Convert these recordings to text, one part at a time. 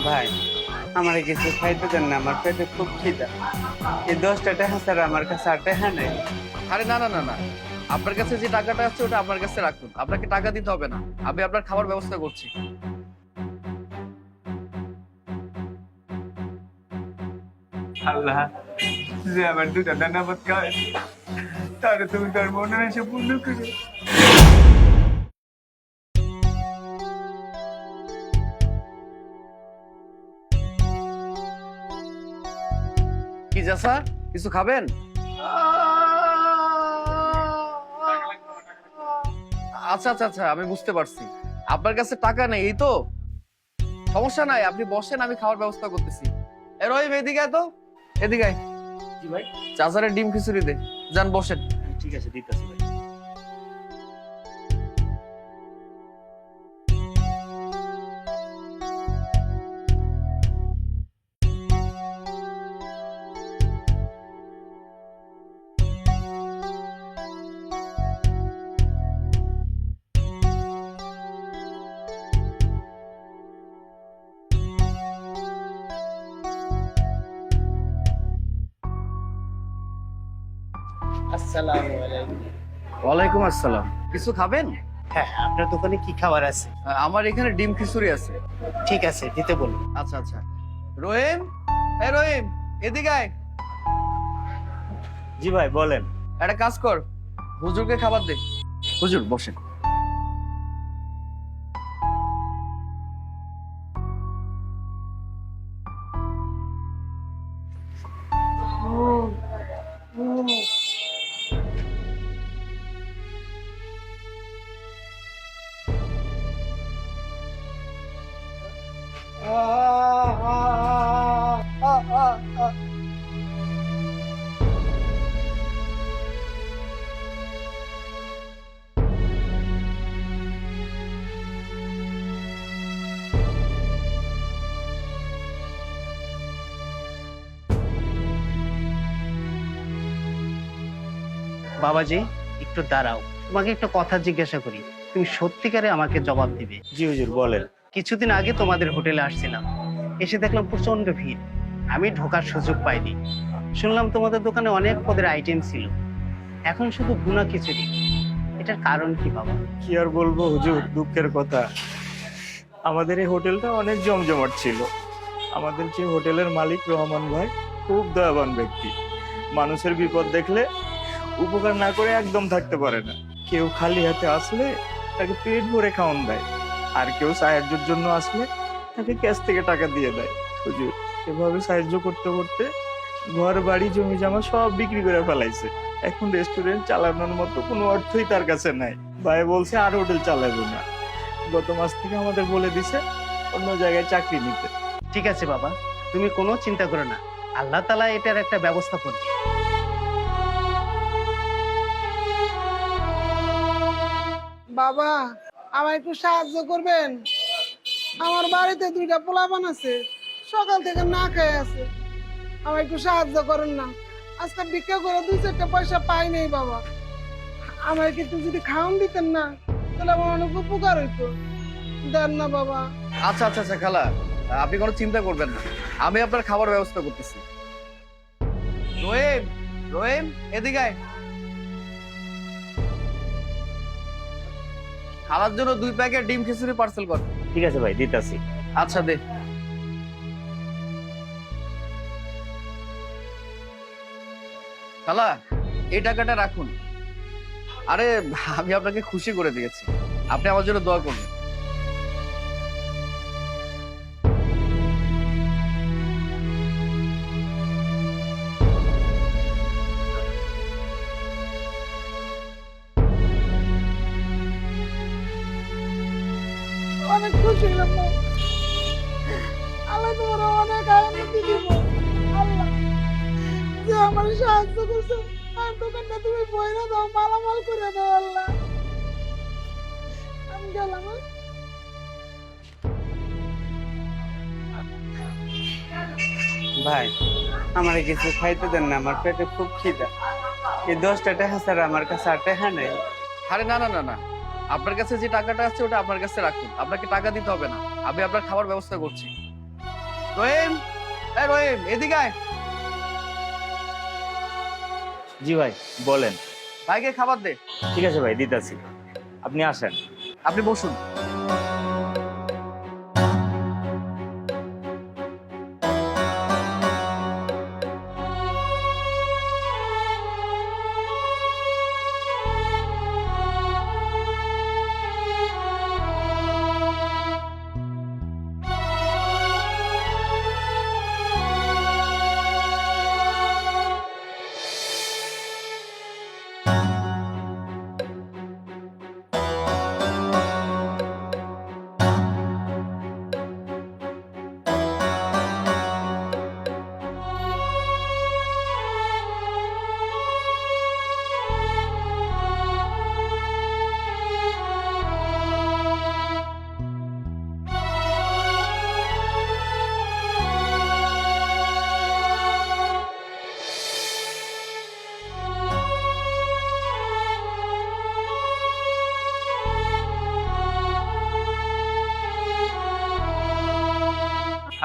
ভাই আমারে কিছু খাইতে দেন না, আমার পেটে খুব খিদা। এই 10টা টাকা ছাড়া আমার কাছে আর টাকা নেই। আরে না না না না, আপনার কাছে যে টাকাটা আছে ওটা আপনার কাছে রাখুন, আপনাকে টাকা দিতে হবে না, আমি আপনার খাবার ব্যবস্থা করছি। আল্লাহ, যে আমার দুটা দানা ভাত খাওয়াই, তাহলে তুমি তার মনে এসে পূর্ণ করো। কি চাচা, কিছু খাবেন? আচ্ছা আচ্ছা আচ্ছা, আমি বুঝতে পারছি আপনার কাছে টাকা নেই, এই তো। সমস্যা নাই, আপনি বসেন, আমি খাওয়ার ব্যবস্থা করতেছি। এ রহিম, এদিকে আয় তো, এদিকে আয়। জি ভাই। চাচারের ডিম খিচুড়ি দে, যান বসেন। ঠিক আছে, দিতেছি ভাই। আসসালামু আলাইকুম। ওয়ালাইকুম আসসালাম। কিছু খাবেন? হ্যাঁ, আপনার দোকানে কি খাবার আছে? আমার এখানে ডিম খিচুড়ি আছে। ঠিক আছে, দিতে বলুন। আচ্ছা আচ্ছা। রহিম, এ রহিম, এদিকে আয়। জি ভাই, বলেন। একটা কাজ কর, হুজুরকে খাবার দে। হুজুর বসেন। বাবাজি, একটু দাঁড়াও, তোমাকে একটা কথা জিজ্ঞাসা করি, তুমি সত্যিকারে আমাকে জবাব দিবে। জি হুজুর, বলেন। কিছুদিন আগে তোমাদের হোটেলে আসছিলাম, এসে দেখলাম প্রচন্ড ভিড়। আমি ঢোকার সুযোগ পাইনি। শুনলাম তোমাদের দোকানে অনেক পদের আইটেম ছিল, এখন শুধু ভুনা খিচুড়ি। এটার কারণ কি বাবা? কি আর বলবো হুজুর, দুঃখের কথা। আমাদের এই হোটেলটা অনেক জমজমাট ছিল। আমাদের যে হোটেলের মালিক রহমান ভাই খুব দয়াবান ব্যক্তি। মানুষের বিপদ দেখলে উপকার না করে একদম থাকতে পারে না। কেউ খালি হাতে আসলে তাকে পেট ভরে খাওয়ান দেয়, আর কেউ সাহায্যের জন্য আসলে তাকে ক্যাশ থেকে টাকা দিয়ে দেয়। হুজুর, এভাবে সাহায্য করতে করতে ঘর বাড়ি জমি জমা সব বিক্রি করে ফেলাইছে। এখন রেস্টুরেন্ট চালানোর মতো কোনো অর্থই তার কাছে নাই। ভাই বলছে আর হোটেল চালাবো না। গত মাস থেকে আমাদের বলে দিছে অন্য জায়গায় চাকরি নিতে। ঠিক আছে বাবা, তুমি কোনো চিন্তা করো না, আল্লাহ তাআলা এটার একটা ব্যবস্থা করবে। বাবা, আমার একটু সাহায্য করবেন? আমার বাড়িতে 2টা পোলাপান আছে, সকাল থেকে না খেয়ে আছে। আমার একটু সাহায্য করেন না। আজকে ভিক্ষা করে 2-4টা পয়সা পাই নাই বাবা। আমার একটু যদি খাওয়ান দিতেন না, তাহলে আমার অনেক উপকার হইতো। দেন না বাবা। আচ্ছা আচ্ছা আচ্ছা খালা, আপনি কোনো চিন্তা করবেন না, আমি আপনার খাবার ব্যবস্থা করতেছি। রহিম, রহিম, এদিকে আয়। খালার জন্য 2 প্যাকেট ডিম খিচুড়ি পার্সেল কর। ঠিক আছে ভাই, দিতাছি। আচ্ছা দে। খালা, এই টাকাটা রাখুন। আরে, আমি আপনাকে খুশি করে দিয়েছি, আপনি আমার জন্য দোয়া করবেন। অনেক খুশি হলাম বাবা। আল্লাহ তোমার অনেক আনন্দ দিব। আল্লাহ, যে আমার সাহায্য করছো, আর দোকানটা তুমি বইরা দাও, মালামাল করে দাও আল্লাহ। আমি গেলাম। ভাই আমারে কিছু খাইতে দেন না, আমার পেটে খুব খিদা। এই 10টা টাকা ছাড়া আমার কাছে আর টাকা নেই। আরে না না না না, আপনার কাছে যে টাকাটা আছে ওটা আপনার কাছে রাখুন, আপনাকে টাকা দিতে হবে না, আমি আপনার খাবার ব্যবস্থা করছি। রহিম, এই রহিম এদিকে আয়। জি ভাই বলেন। ভাইকে খাবার দে। ঠিক আছে ভাই, দিতাছি। আপনি আসেন। আপনি বসুন।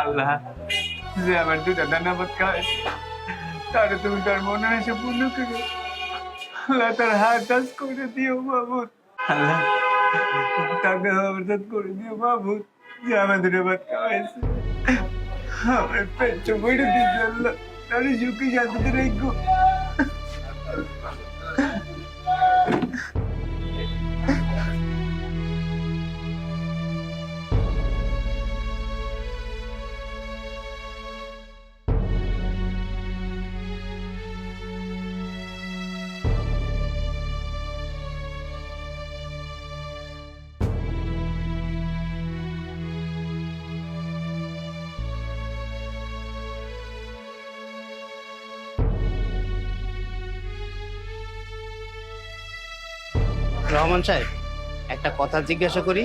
আল্লাহ, যে আমার দুটা দানাবাদ খাওয়াইছে তারে তুমি তার মনে এসে পূর্ণ করো। আল্লাহ তার হাত টাচ করে দিও মাহবুদ। আল্লাহ তাকে অবরোধ করে দিও মাহবুদ, যে আমার দুটা ভাত খাওয়াইছে। আমার পেট চোপড়ে দিয়েছে আল্লাহ, তারে সুখী শান্তিতে রেখো। রহমান সাহেব, একটা কথা জিজ্ঞাসা করি।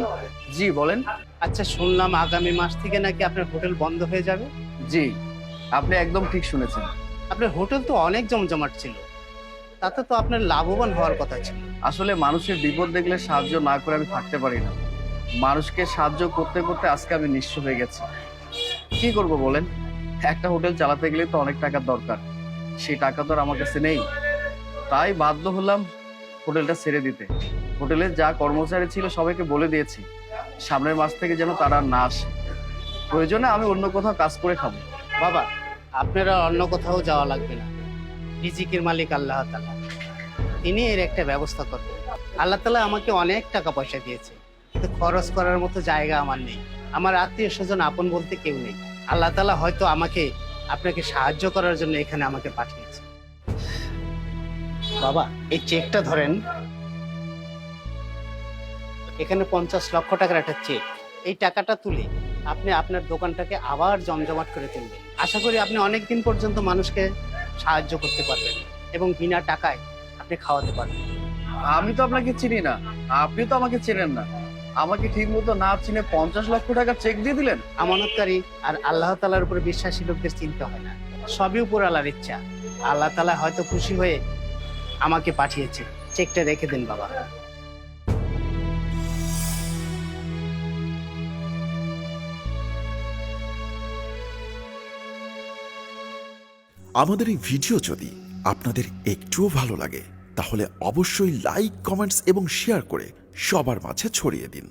জি বলেন। আচ্ছা, শুনলাম আগামী মাস থেকে নাকি আপনার হোটেল বন্ধ হয়ে যাবে। জি, আপনি একদম ঠিক শুনেছেন। আপনার হোটেল তো অনেক জমজমাট ছিল, তাতে তো আপনার লাভবান হওয়ার কথা ছিল। আসলে মানুষের বিপদ দেখলে সাহায্য না করে আমি থাকতে পারি না। মানুষকে সাহায্য করতে করতে আজকে আমি নিঃস্ব হয়ে গেছি। কি করব বলেন? একটা হোটেল চালাতে গেলে তো অনেক টাকার দরকার, সেই টাকা তো আর আমার কাছে নেই। তাই বাধ্য হলাম হোটেলটা ছেড়ে দিতে। হোটেলের যা কর্মচারী ছিল সবাইকে বলে দিয়েছি সামনের মাস থেকে যেন তারা আর না আসে। প্রয়োজনে আমি অন্য কোথাও কাজ করে খাবো। বাবা, আপনারা অন্য কোথাও যাওয়া লাগবে না। রিজিকের মালিক আল্লাহ তাআলা, তিনি এর একটা ব্যবস্থা করবেন। আল্লাহ তাআলা আমাকে অনেক টাকা পয়সা দিয়েছে, কিন্তু খরচ করার মতো জায়গা আমার নেই। আমার আত্মীয় স্বজন আপন বলতে কেউ নেই। আল্লাহ তাআলা হয়তো আমাকে আপনাকে সাহায্য করার জন্য এখানে আমাকে পাঠিয়েছে। বাবা, এই চেকটা ধরেন। এখানে 50 লক্ষ টাকার একটা চেক। এই টাকাটা তুলে আপনি আপনার দোকানটাকে আবার জমজমাট করে তুলবেন। আশা করি আপনি অনেক দিন পর্যন্ত মানুষকে সাহায্য করতে পারবেন এবং বিনা টাকায় আপনি খাওয়াতে পারবেন। আমি তো আপনাকে চিনি না, আপনি তো আমাকে চেনেন না। আমাকে ঠিক মতো না চিনে 50 লক্ষ টাকা চেক দিয়ে দিলেন। আমানতকারী আর আল্লাহ তাআলার উপর বিশ্বাসী লোকদের চিন্তা হয় না, সবই উপর আল্লাহর ইচ্ছা। আল্লাহ তাআলা হয়তো খুশি হয়ে আমাকে পাঠিয়েছে। চেকটা রেখে দিন বাবা। আমাদের এই ভিডিও যদি আপনাদের একটুও ভালো লাগে তাহলে অবশ্যই লাইক, কমেন্টস এবং শেয়ার করে সবার মাঝে ছড়িয়ে দিন।